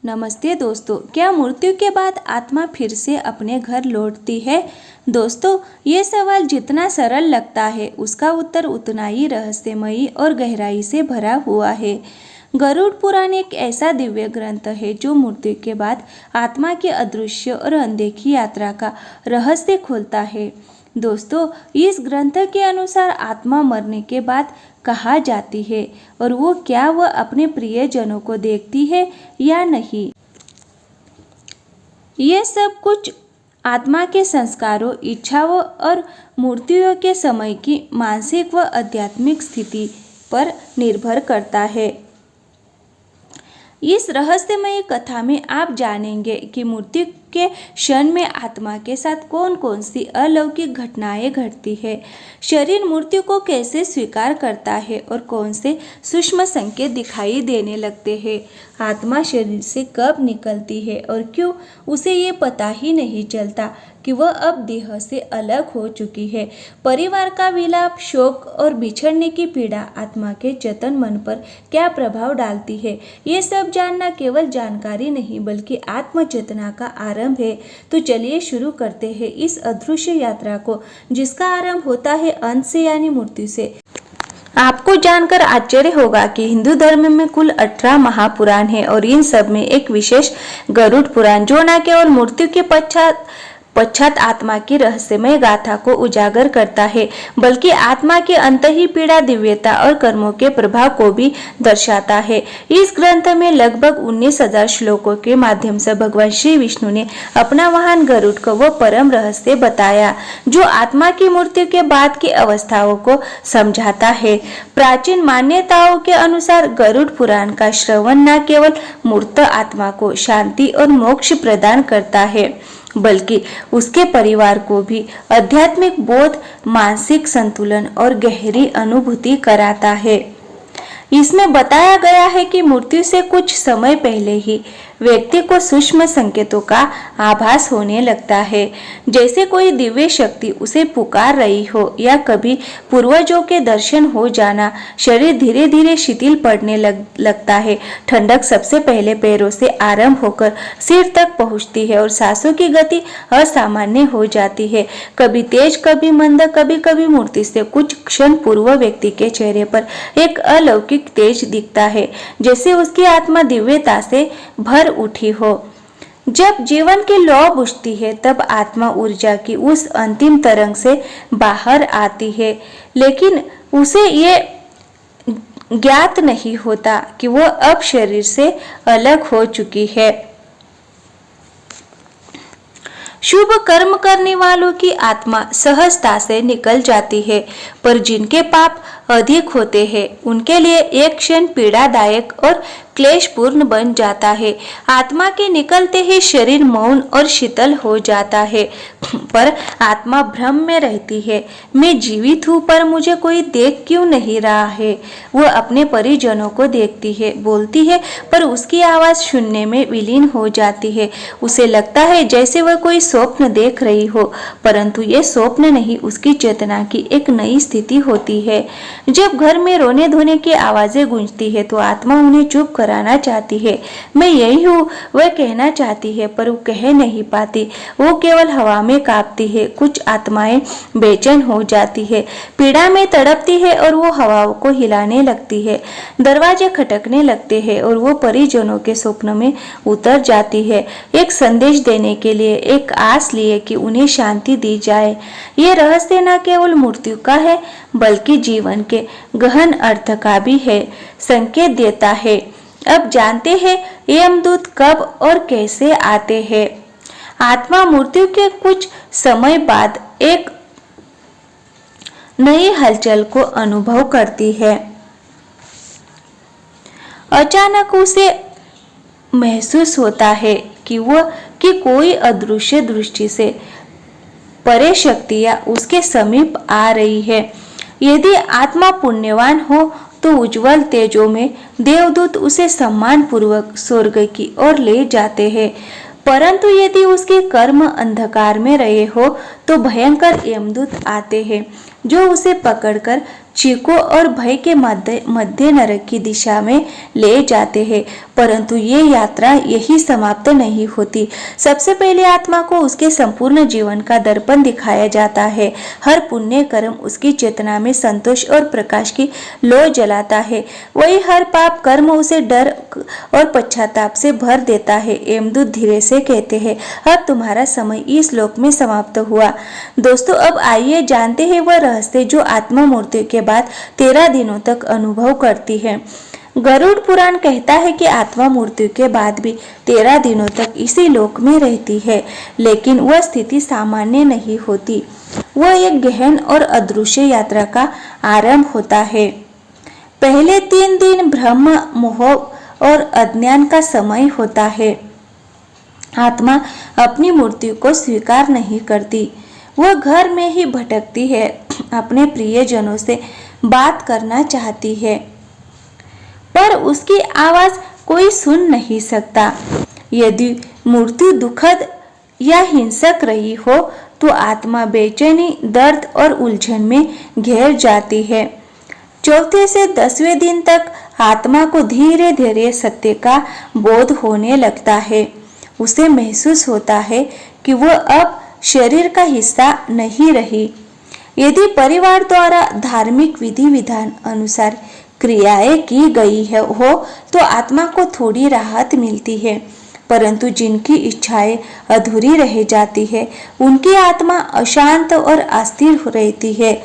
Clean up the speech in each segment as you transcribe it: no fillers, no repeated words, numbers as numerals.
नमस्ते दोस्तों, क्या मृत्यु के बाद आत्मा फिर से अपने घर लौटती है? दोस्तों, ये सवाल जितना सरल लगता है उसका उत्तर उतना ही रहस्यमयी और गहराई से भरा हुआ है। गरुड़ पुराण एक ऐसा दिव्य ग्रंथ है जो मृत्यु के बाद आत्मा की अदृश्य और अनदेखी यात्रा का रहस्य खोलता है। दोस्तों, इस ग्रंथ के अनुसार आत्मा मरने के बाद कहाँ जाती है और वो क्या वह अपने प्रियजनों को देखती है या नहीं, ये सब कुछ आत्मा के संस्कारों, इच्छाओं और मृत्यु के समय की मानसिक व आध्यात्मिक स्थिति पर निर्भर करता है। इस रहस्यमय कथा में आप जानेंगे कि मृत्यु के क्षण में आत्मा के साथ कौन कौन सी अलौकिक घटनाएं घटती है, शरीर मृत्यु को कैसे स्वीकार करता है और कौन से सूक्ष्म संकेत दिखाई देने लगते हैं। आत्मा शरीर से कब निकलती है और क्यों, उसे ये पता ही नहीं चलता कि वह अब देह से अलग हो चुकी है। परिवार का विलाप, शोक और बिछड़ने की पीड़ा आत्मा के चेतन मन पर क्या प्रभाव डालती है, ये सब जानना केवल जानकारी नहीं बल्कि आत्म चेतना का आरंभ है। तो चलिए शुरू करते हैं इस अदृश्य यात्रा को, जिसका आरंभ होता है अंत से यानी मृत्यु से। आपको जानकर आश्चर्य होगा कि हिंदू धर्म में कुल 18 महापुराण हैं और इन सब में एक विशेष गरुड़ पुराण, जो न केवल मृत्यु के पश्चात आत्मा की रहस्यमय गाथा को उजागर करता है बल्कि आत्मा की अंतही पीड़ा, दिव्यता और कर्मों के प्रभाव को भी दर्शाता है। इस ग्रंथ में लगभग 19,000 श्लोकों के माध्यम से भगवान श्री विष्णु ने अपना वाहन गरुड़ को वो परम रहस्य बताया जो आत्मा की मृत्यु के बाद की अवस्थाओं को समझाता है। प्राचीन मान्यताओं के अनुसार गरुड़ पुराण का श्रवण न केवल मूर्त आत्मा को शांति और मोक्ष प्रदान करता है बल्कि उसके परिवार को भी आध्यात्मिक बोध, मानसिक संतुलन और गहरी अनुभूति कराता है। इसमें बताया गया है कि मृत्यु से कुछ समय पहले ही व्यक्ति को सूक्ष्म संकेतों का आभास होने लगता है, जैसे कोई दिव्य शक्ति उसे पुकार रही हो या कभी पूर्वजों के दर्शन हो जाना। शरीर धीरे धीरे शिथिल पड़ने लगता है। ठंडक सबसे पहले पैरों से आरंभ होकर सिर तक पहुंचती है और सांसों की गति असामान्य हो जाती है, कभी तेज कभी मंद। कभी कभी मृत्यु से कुछ क्षण पूर्व व्यक्ति के चेहरे पर एक अलौकिक तेज दिखता है, जैसे उसकी आत्मा दिव्यता से भर उठी हो। जब जीवन की लौ बुझती है तब आत्मा ऊर्जा की उस अंतिम तरंग से बाहर आती है, लेकिन उसे ये ज्ञात नहीं होता कि वह अब शरीर से अलग हो चुकी है। शुभ कर्म करने वालों की आत्मा सहजता से निकल जाती है, पर जिनके पाप अधिक होते हैं उनके लिए एक क्षण पीड़ादायक और क्लेशपूर्ण बन जाता है। आत्मा के निकलते ही शरीर मौन और शीतल हो जाता है, पर आत्मा भ्रम में रहती है। मैं जीवित हूँ, पर मुझे कोई देख क्यों नहीं रहा है। वह अपने परिजनों को देखती है, बोलती है, पर उसकी आवाज शून्य में विलीन हो जाती है। उसे लगता है जैसे वह कोई स्वप्न देख रही हो, परंतु ये स्वप्न नहीं, उसकी चेतना की एक नई स्थिति होती है। जब घर में रोने धोने की आवाजें गूंजती है तो आत्मा उन्हें चुप कराना चाहती है। मैं यही हूँ, वह कहना चाहती है, पर वो कह नहीं पाती। वो केवल हवा में कांपती है। कुछ आत्माएं बेचैन हो जाती है, पीड़ा में तड़पती है और वो हवाओं को हिलाने लगती है। दरवाजे खटकने लगते हैं और वो परिजनों के स्वप्न में उतर जाती है, एक संदेश देने के लिए, एक आस लिए कि उन्हें शांति दी जाए। ये रहस्य न केवल मृत्यु का है बल्कि जीवन के गहन अर्थ का भी है, संकेत देता है। अब जानते हैं यमदूत कब और कैसे आते हैं। आत्मा मृत्यु के कुछ समय बाद एक नई हलचल को अनुभव करती है। अचानक उसे महसूस होता है कि कोई अदृश्य दृष्टि से परे शक्तियां उसके समीप आ रही है। यदि आत्मा पुण्यवान हो तो उज्जवल तेजों में देवदूत उसे सम्मान पूर्वक स्वर्ग की ओर ले जाते हैं, परंतु यदि उसके कर्म अंधकार में रहे हो तो भयंकर यमदूत आते हैं जो उसे पकड़कर चीखों और भय के मध्य नरक की दिशा में ले जाते हैं। परंतु ये यात्रा यही समाप्त नहीं होती। सबसे पहले आत्मा को उसके संपूर्ण जीवन का दर्पण दिखाया जाता है। हर पुण्य कर्म उसकी चेतना में संतोष और प्रकाश की लौ जलाता है। वही हर पाप कर्म उसे डर और पश्चाताप से भर देता है। यमदूत धीरे से कहते हैं, अब तुम्हारा समय इस लोक में समाप्त हुआ। दोस्तों, अब आइए जानते हैं वह रहस्य जो आत्मा मृत्यु के बाद 13 दिनों तक अनुभव करती है। गरुड़ पुराण कहता है कि आत्मा मृत्यु के बाद भी 13 दिनों तक इसी लोक में रहती है, लेकिन वह स्थिति सामान्य नहीं होती। वह एक गहन और अदृश्य यात्रा का आरंभ होता है। पहले 3 दिन ब्रह्म मोह और अज्ञान का समय होता है। आत्मा अपनी मृत्यु को स्वीकार नहीं करती। वह घर में ही भटकती है, अपने प्रियजनों से बात करना चाहती है, पर उसकी आवाज कोई सुन नहीं सकता। यदि मृत्यु दुखद या हिंसक रही हो तो आत्मा बेचैनी, दर्द और उलझन में घिर जाती है। चौथे से 10वें दिन तक आत्मा को धीरे धीरे सत्य का बोध होने लगता है। उसे महसूस होता है कि वह अब शरीर का हिस्सा नहीं रही। यदि परिवार द्वारा धार्मिक विधि विधान अनुसार क्रियाएं की गई हो तो आत्मा को थोड़ी राहत मिलती है, परंतु जिनकी इच्छाएं अधूरी रह जाती है उनकी आत्मा अशांत और अस्थिर रहती है।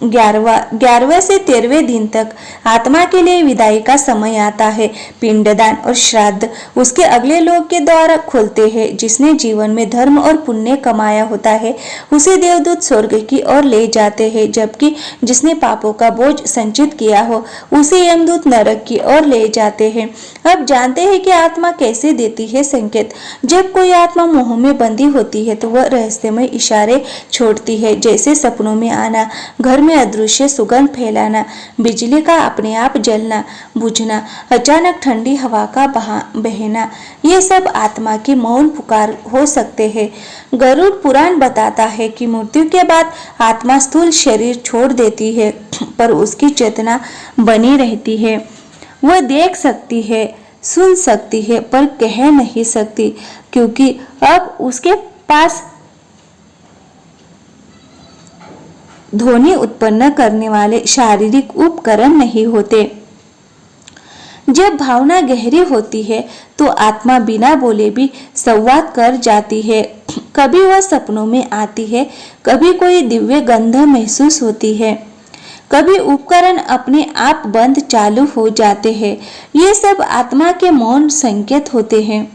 11वें से 13वें दिन तक आत्मा के लिए विदाई का समय आता है। पिंडदान और श्राद्ध उसके अगले लोक के द्वार खोलते हैं। जिसने जीवन में धर्म और पुण्य कमाया होता है उसे देवदूत स्वर्ग की ओर ले जाते हैं, जबकि जिसने पापों का बोझ संचित किया हो उसे यमदूत नरक की ओर ले जाते हैं। अब जानते हैं कि आत्मा कैसे देती है संकेत। जब कोई आत्मा मोह में बंधी होती है तो वह रहस्यमय इशारे छोड़ती है, जैसे सपनों में आना, घर में अदृश्य सुगंध फैलाना, बिजली का अपने आप जलना बुझना, अचानक ठंडी हवा का बहना। ये सब आत्मा की मौन पुकार हो सकते हैं। गरुड़ पुराण बताता है कि मृत्यु के बाद आत्मा स्थूल शरीर छोड़ देती है, पर उसकी चेतना बनी रहती है। वह देख सकती है, सुन सकती है, पर कह नहीं सकती, क्योंकि अब उसके पास ध्वनि उत्पन्न करने वाले शारीरिक उपकरण नहीं होते। जब भावना गहरी होती है तो आत्मा बिना बोले भी संवाद कर जाती है। कभी वह सपनों में आती है, कभी कोई दिव्य गंध महसूस होती है, कभी उपकरण अपने आप बंद चालू हो जाते हैं। ये सब आत्मा के मौन संकेत होते हैं।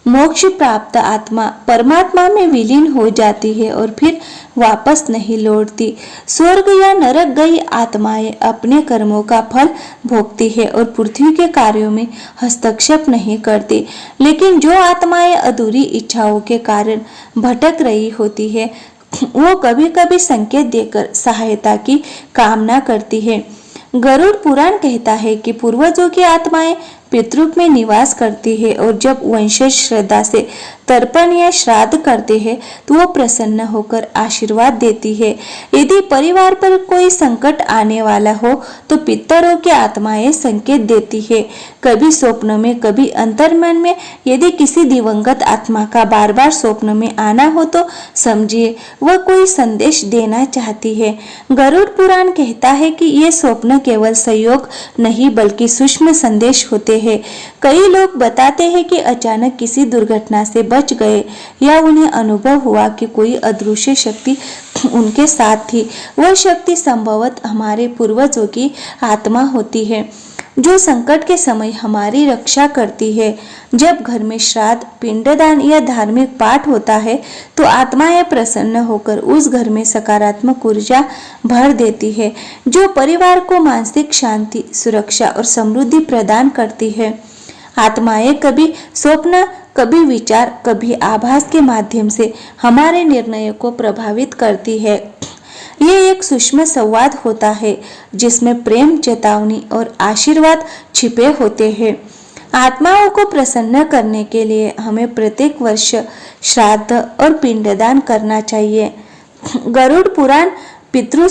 मोक्ष प्राप्त आत्मा परमात्मा में विलीन हो जाती है और फिर वापस नहीं लौटती। स्वर्ग या नरक गई आत्माएं अपने कर्मों का फल भोगती है और पृथ्वी के कार्यों में हस्तक्षेप नहीं करती। लेकिन जो आत्माएं अधूरी इच्छाओं के कारण भटक रही होती है वो कभी कभी संकेत देकर सहायता की कामना करती है। गरुड़ पुराण कहता है कि पूर्वजों की आत्माएं पितृरूप में निवास करती है और जब वंशज श्रद्धा से तर्पण या श्राद्ध करते हैं तो वो प्रसन्न होकर आशीर्वाद देती है। यदि परिवार पर कोई संकट आने वाला हो तो पितरों की आत्माएं संकेत देती है, कभी स्वप्न में, कभी अंतर्मन में। यदि किसी दिवंगत आत्मा का बार बार स्वप्न में आना हो तो समझिए वह कोई संदेश देना चाहती है। गरुड़ पुराण कहता है कि ये स्वप्न केवल संयोग नहीं बल्कि सूक्ष्म संदेश होते हैं। कई लोग बताते हैं कि अचानक किसी दुर्घटना से बच गए या उन्हें अनुभव हुआ कि कोई अदृश्य शक्ति उनके साथ थी। वह शक्ति संभवतः हमारे पूर्वजों की आत्मा होती है जो संकट के समय हमारी रक्षा करती है। जब घर में श्राद्ध, पिंडदान या धार्मिक पाठ होता है तो आत्माएं प्रसन्न होकर उस घर में सकारात्मक ऊर्जा भर देती है जो परिवार को मानसिक शांति, सुरक्षा और समृद्धि प्रदान करती है। आत्माएं कभी स्वप्न, कभी विचार, कभी आभास के माध्यम से हमारे निर्णयों को प्रभावित करती है। ये एक सूक्ष्म संवाद होता है जिसमें प्रेम, चेतावनी और आशीर्वाद छिपे होते हैं। आत्माओं को प्रसन्न करने के लिए हमें प्रत्येक वर्ष श्राद्ध और पिंडदान करना चाहिए। गरुड़ पुराण पितृ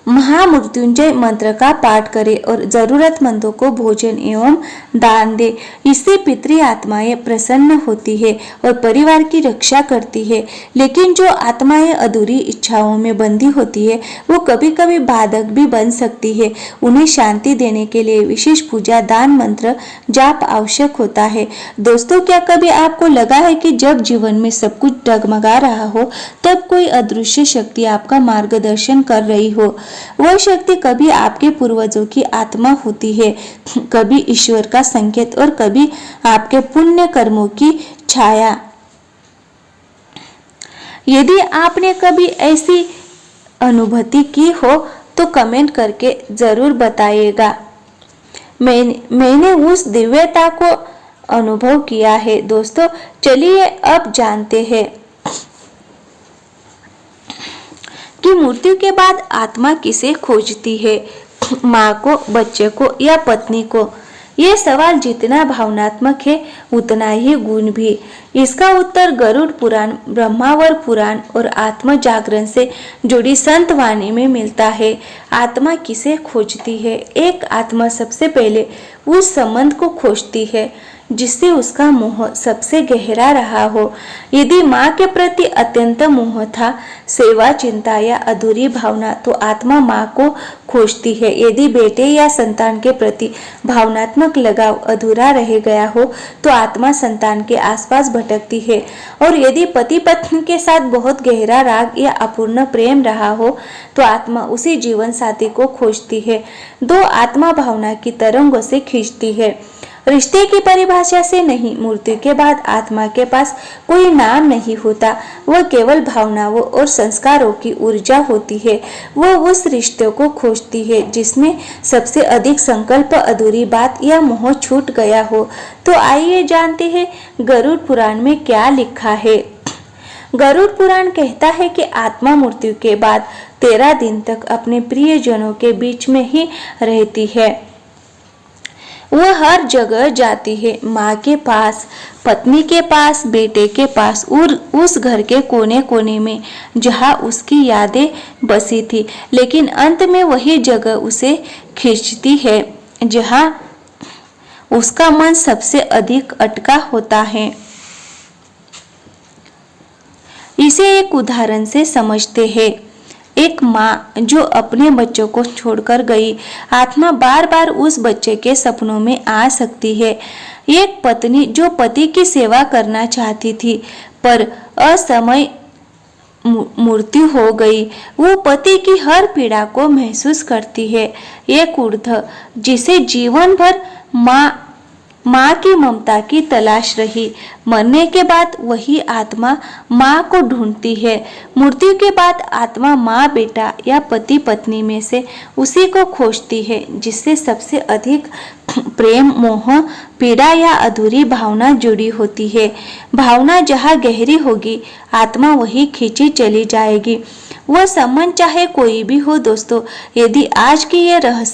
महामृत्युंजय मंत्र का पाठ करें और जरूरतमंदों को भोजन एवं दान दे। इससे पितृ आत्माएं प्रसन्न होती है और परिवार की रक्षा करती है। लेकिन जो आत्माएं अधूरी इच्छाओं में बंधी होती है वो कभी कभी बाधक भी बन सकती है। उन्हें शांति देने के लिए विशेष पूजा, दान, मंत्र जाप आवश्यक होता है। दोस्तों, क्या कभी आपको लगा है कि जब जीवन में सब कुछ डगमगा रहा हो तब कोई अदृश्य शक्ति आपका मार्गदर्शन कर रही हो? वह शक्ति कभी आपके पूर्वजों की आत्मा होती है, कभी ईश्वर का संकेत और कभी आपके पुण्य कर्मों की छाया। यदि आपने कभी ऐसी अनुभूति की हो तो कमेंट करके जरूर बताइएगा। मैंने उस दिव्यता को अनुभव किया है। दोस्तों, चलिए अब जानते हैं कि मृत्यु के बाद आत्मा किसे खोजती है, माँ को, बच्चे को या पत्नी को? ये सवाल जितना भावनात्मक है उतना ही गूढ़ भी। इसका उत्तर गरुड़ पुराण, ब्रह्मावर पुराण और आत्म जागरण से जुड़ी संत वाणी में मिलता है। आत्मा किसे खोजती है? एक आत्मा सबसे पहले उस संबंध को खोजती है जिससे उसका मोह सबसे गहरा रहा हो। यदि माँ के प्रति अत्यंत मोह था, सेवा, चिंता या अधूरी भावना, तो आत्मा माँ को खोजती है। यदि बेटे या संतान के प्रति भावनात्मक लगाव अधूरा रह गया हो तो आत्मा संतान के आसपास भटकती है। और यदि पति पत्नी के साथ बहुत गहरा राग या अपूर्ण प्रेम रहा हो तो आत्मा उसी जीवन साथी को खोजती है। दो आत्मा भावना की तरंगों से खींचती है, रिश्ते की परिभाषा से नहीं। मृत्यु के बाद आत्मा के पास कोई नाम नहीं होता, वह केवल भावनाओं और संस्कारों की ऊर्जा होती है। वह उस रिश्ते को खोजती है जिसमें सबसे अधिक संकल्प, अधूरी बात या मोह छूट गया हो। तो आइए जानते हैं गरुड़ पुराण में क्या लिखा है। गरुड़ पुराण कहता है कि आत्मा मृत्यु के बाद 13 दिन तक अपने प्रियजनों के बीच में ही रहती है। वह हर जगह जाती है, माँ के पास, पत्नी के पास, बेटे के पास और उस घर के कोने कोने में जहाँ उसकी यादें बसी थी। लेकिन अंत में वही जगह उसे खींचती है जहाँ उसका मन सबसे अधिक अटका होता है। इसे एक उदाहरण से समझते हैं। एक माँ जो अपने बच्चों को छोड़कर गई, आत्मा बार बार उस बच्चे के सपनों में आ सकती है। एक पत्नी जो पति की सेवा करना चाहती थी पर असमय मृत्यु हो गई, वो पति की हर पीड़ा को महसूस करती है। एक वृद्ध जिसे जीवन भर माँ की ममता की तलाश रही, मरने के बाद वही आत्मा माँ को ढूंढती है। मृत्यु के बाद आत्मा माँ, बेटा या पति पत्नी में से उसी को खोजती है जिससे सबसे अधिक प्रेम, मोह, पीड़ा या अधूरी भावना जुड़ी होती है। भावना जहाँ गहरी होगी, आत्मा वही खींची चली जाएगी। वह संबंध चाहे कोई भी हो। दोस्तों, यदि आज की ये रहस्य